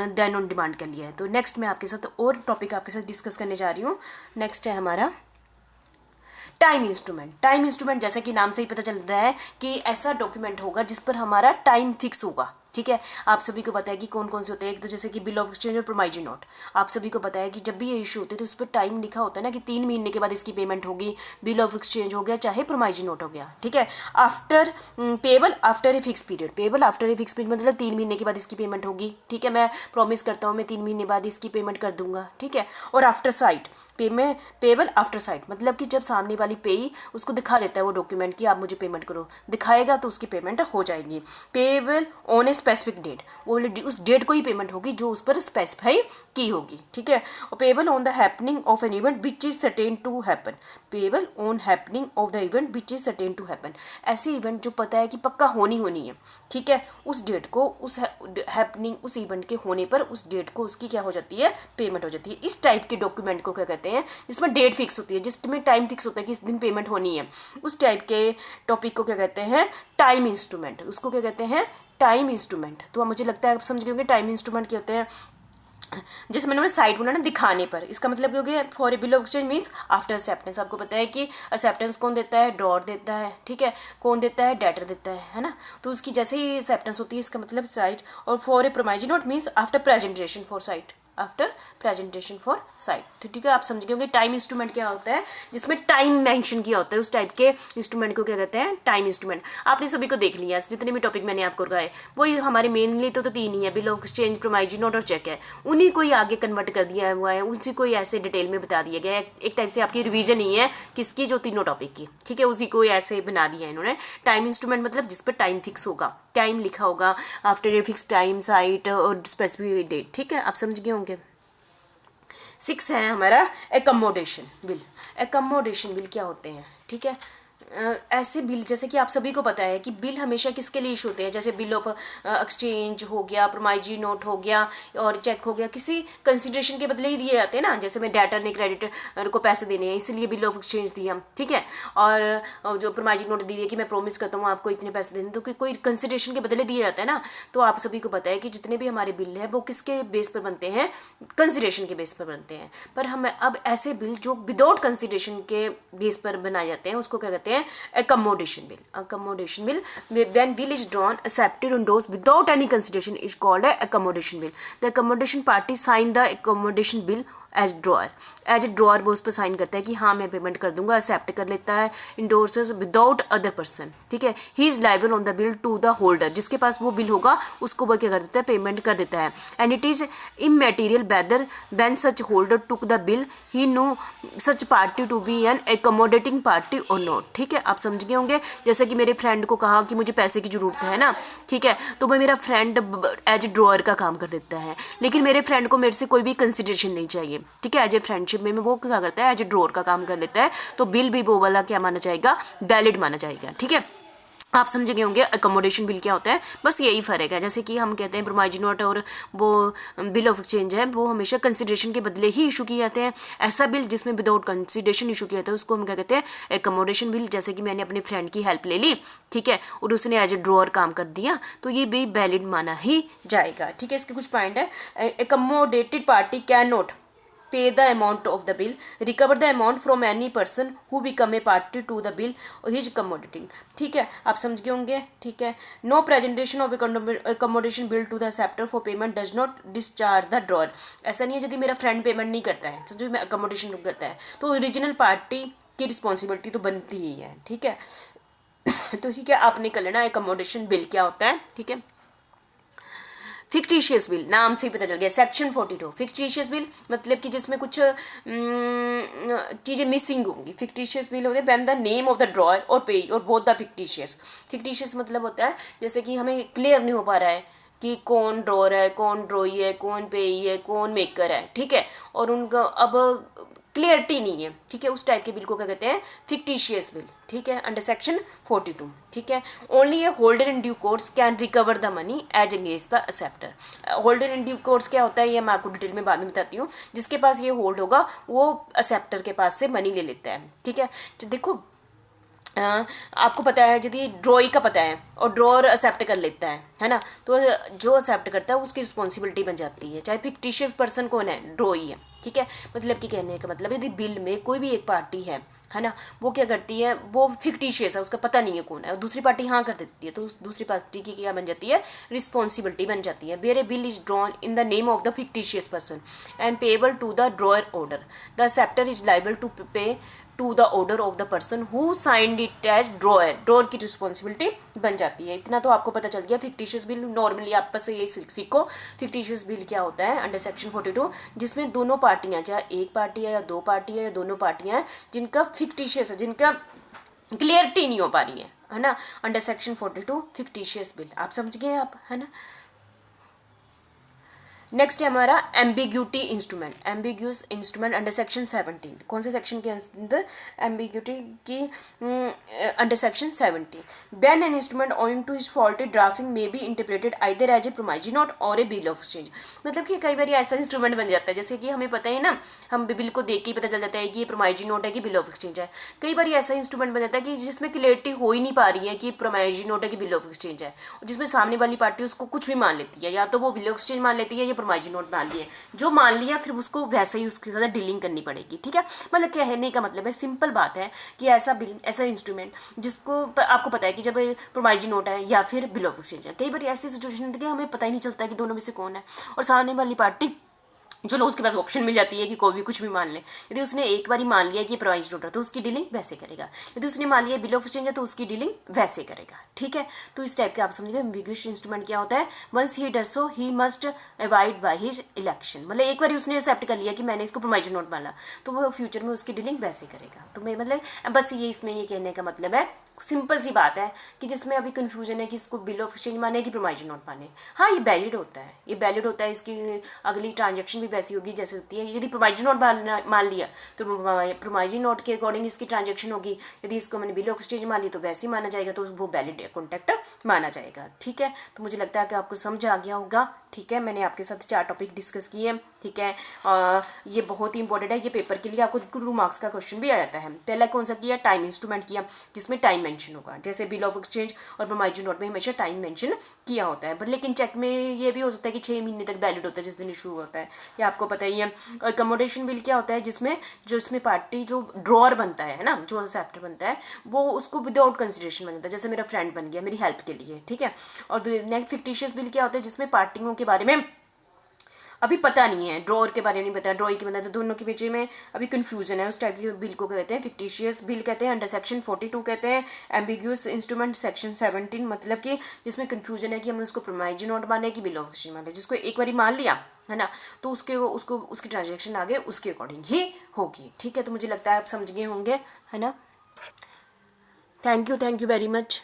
Then on demand कर लिया है। तो नेक्स्ट मैं आपके साथ और टॉपिक आपके साथ डिस्कस करने जा रही हूँ। नेक्स्ट है हमारा टाइम इंस्ट्रूमेंट। टाइम इंस्ट्रूमेंट जैसे कि नाम से ही पता चल रहा है कि ऐसा डॉक्यूमेंट होगा जिस पर हमारा टाइम फिक्स होगा। ठीक है, आप सभी को पता है कि कौन कौन से होते हैं। एक तो जैसे कि बिल ऑफ एक्सचेंज और प्रोमाइजी नोट, आप सभी को पता है कि जब भी ये इशू होते हैं तो उस पर टाइम लिखा होता है ना कि 3 महीने के बाद इसकी पेमेंट होगी। बिल ऑफ एक्सचेंज हो गया चाहे प्रोमाइजी नोट हो गया। ठीक है, after payable after a fix period, payable after a fix period मतलब 3 महीने के बाद इसकी पेमेंट होगी। ठीक है, मैं प्रॉमिस करता हूँ मैं 3 महीने बाद इसकी पेमेंट कर दूंगा। ठीक है, और after site payable after site मतलब कि जब सामने वाली पेई उसको दिखा देता है वो डॉक्यूमेंट कि आप मुझे पेमेंट करो, दिखाएगा तो उसकी पेमेंट हो जाएगी। Payable on a specific date, वो उस डेट को ही पेमेंट होगी जो उस पर स्पेसिफाई की होगी। ठीक है, और payable on the happening of an event which is certain to happen, payable on happening of the event which is certain to happen, ऐसी इवेंट जो पता है कि पक्का होनी है। ठीक है, उस डेट को उस हैपनिंग उस इवेंट के होने पर उस डेट को उसकी क्या हो जाती है, पेमेंट हो जाती है। इस टाइप के डॉक्यूमेंट को क्या कहते हैं, जिसमें डेट फिक्स होती है, जिसमें टाइम फिक्स होता है कि इस दिन पेमेंट होनी है, उस टाइप के टॉपिक को क्या कहते हैं, टाइम इंस्ट्रूमेंट। उसको क्या कहते हैं, टाइम इंस्ट्रूमेंट। तो मुझे लगता है आप समझ गए होंगे टाइम इंस्ट्रूमेंट क्या होते हैं। जैसे मैंने साइड बोला ना दिखाने पर, इसका मतलब क्या हो गया, for a bill of exchange means after acceptance. आपको पता है कि एक्सेप्टेंस कौन देता है, ड्रॉर देता है। ठीक है, कौन देता है, डेटर देता है ना। तो उसकी जैसे ही एक्सेप्टेंस होती है इसका मतलब साइट। और for a promissory note means after presentation for sight, after presentation for sight. तो ठीक है, आप समझ गए होंगे टाइम इंस्ट्रूमेंट क्या होता है, जिसमें टाइम मेंशन किया होता है। उस टाइप के इंस्ट्रूमेंट को क्या कहते हैं, टाइम इंस्ट्रूमेंट। आपने सभी को देख लिया, जितने भी टॉपिक मैंने आपको लगाए वही हमारे मेनली तो 3 ही है, बिल ऑफ एक्सचेंज, प्रोमाइजी नोट और चेक है। उन्हीं को ही आगे कन्वर्ट कर दिया हुआ है, उसी को ही ऐसे डिटेल में बता दिया गया है। एक टाइप से आपकी रिवीजन ही है किसकी, जो तीनों टॉपिक की। ठीक है, उसी को ऐसे बना दिया है इन्होंने। टाइम इंस्ट्रूमेंट मतलब जिस पर टाइम फिक्स होगा, टाइम लिखा होगा, after a fix time, site और स्पेसिफिक डेट। ठीक है, आप समझ गए होंगे। 6 है हमारा एकोमोडेशन बिल। एकोमोडेशन बिल क्या होते हैं, ठीक है, ऐसे बिल जैसे कि आप सभी को पता है कि बिल हमेशा किसके लिए इशू होते हैं, जैसे बिल ऑफ एक्सचेंज हो गया, प्रोमाइजी नोट हो गया और चेक हो गया, किसी कंसिडरेशन के बदले ही दिए जाते हैं ना। जैसे मैं डेटर ने क्रेडिटर को पैसे देने हैं इसलिए बिल ऑफ एक्सचेंज दिया। ठीक है, और जो प्रोमाइजी नोट दी है कि मैं प्रॉमिस करता हूँ आपको इतने पैसे देने, तो कोई कंसिडरेशन के बदले दिए जाते हैं ना। तो आप सभी को पता है कि जितने भी हमारे बिल है वो किसके बेस पर बनते हैं, कंसिडरेशन के बेस पर बनते हैं। पर हम अब ऐसे बिल जो विदाउट कंसिडरेशन के बेस पर बनाए जाते हैं उसको क्या कहते हैं, accommodation bill. Accommodation bill, when bill is drawn, accepted, endorsed without any consideration is called a accommodation bill. The accommodation party sign the accommodation bill as drawer, as a drawer वो उस पर साइन करता है कि हाँ मैं payment कर दूंगा, एक्सेप्ट कर लेता है, इंडोर्सेस विदाउट अदर पर्सन। ठीक है, he is liable on the bill to the holder, जिसके पास वो बिल होगा उसको वो क्या कर देता है, पेमेंट कर देता है। And it is immaterial whether when such holder took the bill he knew such party to be an accommodating party और नॉट। ठीक है, आप समझ गए होंगे। जैसे कि मेरे फ्रेंड को कहा कि मुझे पैसे की जरूरत है ना, ठीक है, तो वो मेरा फ्रेंड एज ए ड्रॉअर का काम कर देता है, लेकिन मेरे फ्रेंड को मेरे से कोई भी कंसिडरेशन नहीं चाहिए। ठीक है, एज ए फ्रेंडशिप में वो क्या करता है, एज ए ड्रॉअर का काम कर लेता है, तो बिल भी वो वाला क्या माना जाएगा, वैलिड माना जाएगा। ठीक है, आप समझ गए होंगे अकोमोडेशन बिल क्या होता है। बस यही फ़र्क है, जैसे कि हम कहते हैं प्रोमाइजी नोट और वो बिल ऑफ एक्सचेंज है वो हमेशा कंसिडरेशन के बदले ही इशू किए जाते हैं। ऐसा बिल जिसमें विदाउट कंसिडरेशन इशू किया जाता है उसको हम क्या कहते हैं, एकोमोडेशन बिल। जैसे कि मैंने अपने फ्रेंड की हेल्प ले ली, ठीक है, और उसने एज ए ड्रॉअर काम कर दिया, तो ये भी वैलिड माना ही जाएगा। ठीक है, इसके कुछ पॉइंट है। Accommodated party can not pay the amount of the bill, recover the amount from any person who become a party to the bill or his accommodating। ठीक है, आप समझ गए होंगे। ठीक है, no presentation of accommodation bill to the acceptor for payment does not discharge the drawer। ऐसा नहीं है यदि मेरा फ्रेंड पेमेंट नहीं करता है, समझो मैं अकोमोडेशन करता है, तो ओरिजिनल पार्टी की रिस्पॉन्सिबिलिटी तो बनती ही है। ठीक है, तो ठीक है, आपने कर लेना अकोमोडेशन बिल क्या होता है। ठीक है, फिक्टिशियस बिल, नाम से ही पता चल गया। सेक्शन 42 फिक्टिशियस बिल मतलब कि जिसमें कुछ चीज़ें मिसिंग होंगी। फिक्टिशियस बिल होते हैं when the name of the drawer और पेई और बोथ द फिक्टिशियस। फिक्टिशियस मतलब होता है जैसे कि हमें क्लियर नहीं हो पा रहा है कि कौन ड्रॉअर है, कौन ड्रॉई है, कौन पेई है, कौन मेकर है। ठीक है, और उनका अब क्लियरिटी नहीं है। ठीक है, उस टाइप के बिल को क्या कहते हैं, फिक्टिशियस बिल। ठीक है, अंडर सेक्शन 42। ठीक है, only a holder in due course can recover the money as against the acceptor. Holder in due course क्या होता है ये मैं आपको डिटेल में बाद में बताती हूँ। जिसके पास ये होल्ड होगा वो एक्सेप्टर के पास से मनी ले लेता है। ठीक है, तो देखो आपको पता है यदि ड्रॉई का पता है और ड्रॉअर एक्सेप्ट कर लेता है ना, तो जो एक्सेप्ट करता है उसकी रिस्पॉन्सिबिलिटी बन जाती है, चाहे फिक्टिशियस पर्सन कौन है, ड्रॉई है, ठीक है। मतलब कि कहने का मतलब यदि बिल में कोई भी एक पार्टी है ना, वो क्या करती है, वो फिक्टिशियस है, उसका पता नहीं है कौन है, और दूसरी पार्टी हाँ कर देती है, तो उस दूसरी पार्टी की क्या बन जाती है, रिस्पॉन्सिबिलिटी बन जाती है। Where a bill is drawn in the name of the fictitious person and payable to the drawer order, the acceptor is liable to pay to the order of the person who signed it as drawer, drawer की responsibility बन जाती है। इतना तो आपको पता चल गया। फिक्टिशियस बिल नॉर्मली आप बस ये सीखो, फिक्टिशियस बिल क्या होता है अंडर सेक्शन 42, जिसमें दोनों पार्टियां, चाहे एक पार्टी है या दो पार्टी है या दोनों पार्टियां हैं, जिनका फिक्टिशियस है, जिनका क्लियरिटी नहीं हो पा रही है ना, अंडर सेक्शन 42 फिक्टिशियस बिल। आप समझ गए आप, है ना। नेक्स्ट है हमारा ambiguity instrument, ambiguous instrument under section 17। कौन से सेक्शन के अंदर, एम्बिग्यूटी की under section 17। When an instrument owing to his faulted drafting may be interpreted either as a promissory note और ए बिल ऑफ एक्सचेंज। मतलब कि कई बार ऐसा इंस्ट्रूमेंट बन जाता है, जैसे कि हमें पता है ना, हम बिल को देख के ही पता चल जाता है कि ये प्रोमाइजी नोट है कि बिल ऑफ एक्सचेंज है। कई बार ऐसा इंस्ट्रूमेंट बन जाता है कि जिसमें क्लियरिटी हो ही नहीं पा रही है कि प्रोमाइजी नोट है कि बिल ऑफ एक्सचेंज है, जिसमें सामने वाली पार्टी उसको कुछ भी मान लेती है, या तो वो बिल ऑफ एक्सचेंज मान लेती है या प्रोमाइजी नोट मान लिए, जो मान लिया फिर उसको वैसे ही उसके साथ डीलिंग करनी पड़ेगी, ठीक है। मतलब कहने का मतलब है, सिंपल बात है कि ऐसा बिल, ऐसा इंस्ट्रूमेंट जिसको आपको पता है कि जब प्रोमाइजी नोट है या फिर बिल ऑफ एक्सचेंज है, कई बार ऐसी सिचुएशन होती है कि हमें पता ही नहीं चलता कि दोनों में से कौन है, और सामने वाली पार्टी जो लोग उसके पास ऑप्शन मिल जाती है कि कोई भी कुछ भी मान ले। यदि उसने एक बार मान लिया कि प्रोमाइज नोट है तो उसकी डीलिंग वैसे करेगा, यदि उसने मान लिया बिल ऑफ एक्सचेंज है तो उसकी डीलिंग वैसे करेगा, ठीक है। तो इस टाइप के आप समझिए एम्बिग्यूस इंस्ट्रूमेंट क्या होता है, once he does so he must avoid by his election. मतलब एक बार उसने एक्सेप्ट कर लिया कि मैंने इसको प्रोमाइज नोट माना, तो वो फ्यूचर में उसकी डीलिंग वैसे करेगा। तो मैं मतलब बस ये इसमें ये कहने का मतलब है, सिंपल सी बात है कि जिसमें अभी कन्फ्यूजन है कि इसको बिल ऑफ एक्सचेंज माने कि प्रोमाइज नोट माने। हाँ ये वैलिड होता है, ये वैलिड होता है, इसकी अगली ट्रांजेक्शन भी वैसी होगी जैसे होती है। यदि प्रोमाइजी नोट मान लिया तो प्रोमाइजी नोट के अकॉर्डिंग इसकी ट्रांजेक्शन होगी, यदि इसको मैंने बिल ऑफ एक्सचेंज मान लिया तो वैसे ही माना जाएगा, तो वो वैलिड कॉन्टैक्ट माना जाएगा, ठीक है। तो मुझे लगता है कि आपको समझ आ गया होगा, ठीक है। मैंने आपके साथ 4 टॉपिक डिस्कस किए, ठीक है। ये बहुत ही इंपॉर्टेंट है, ये पेपर के लिए आपको 2 मार्क्स का क्वेश्चन भी आ जाता है। पहला कौन सा किया, टाइम इंस्ट्रूमेंट किया, जिसमें टाइम मेंशन होगा, जैसे बिल ऑफ एक्सचेंज और प्रोमाइजी नोट में हमेशा टाइम मेंशन किया होता है, बट लेकिन चेक में ये भी हो सकता है कि 6 महीने तक वैलिड होता है जिस दिन इशू होता है, ये आपको पता ही है। और अकोमोडेशन बिल क्या होता है, जिसमें पार्टी जो ड्रॉअर बनता है ना, जो एक्सेप्टर बनता है, वो उसको विदाउट कंसिडरेशन बन जाता है, जैसे मेरा फ्रेंड बन गया मेरी हेल्प के लिए, ठीक है। और नेक्स्ट फिक्टिशियस बिल क्या होता है, जिसमें पार्टियों के बारे में अभी पता नहीं है, ड्रॉअर के बारे में नहीं पता, ड्रॉई के मतलब, तो दोनों के बीच में अभी कन्फ्यूजन है, उस टाइप के बिल को कहते हैं फिक्टिशियस बिल कहते हैं, अंडर सेक्शन 42 कहते हैं। एम्बिग्यूस इंस्ट्रूमेंट सेक्शन 17, मतलब कि जिसमें कन्फ्यूजन है कि हमें उसको प्रोमाइजी नोट माने कि बिल ऑफ एक्सचेंज माने, जिसको एक बार मान लिया है ना, तो उसकी ट्रांजेक्शन आगे उसके अकॉर्डिंग ही होगी, ठीक है। तो मुझे लगता है आप समझ गए होंगे, है ना। Thank you very much.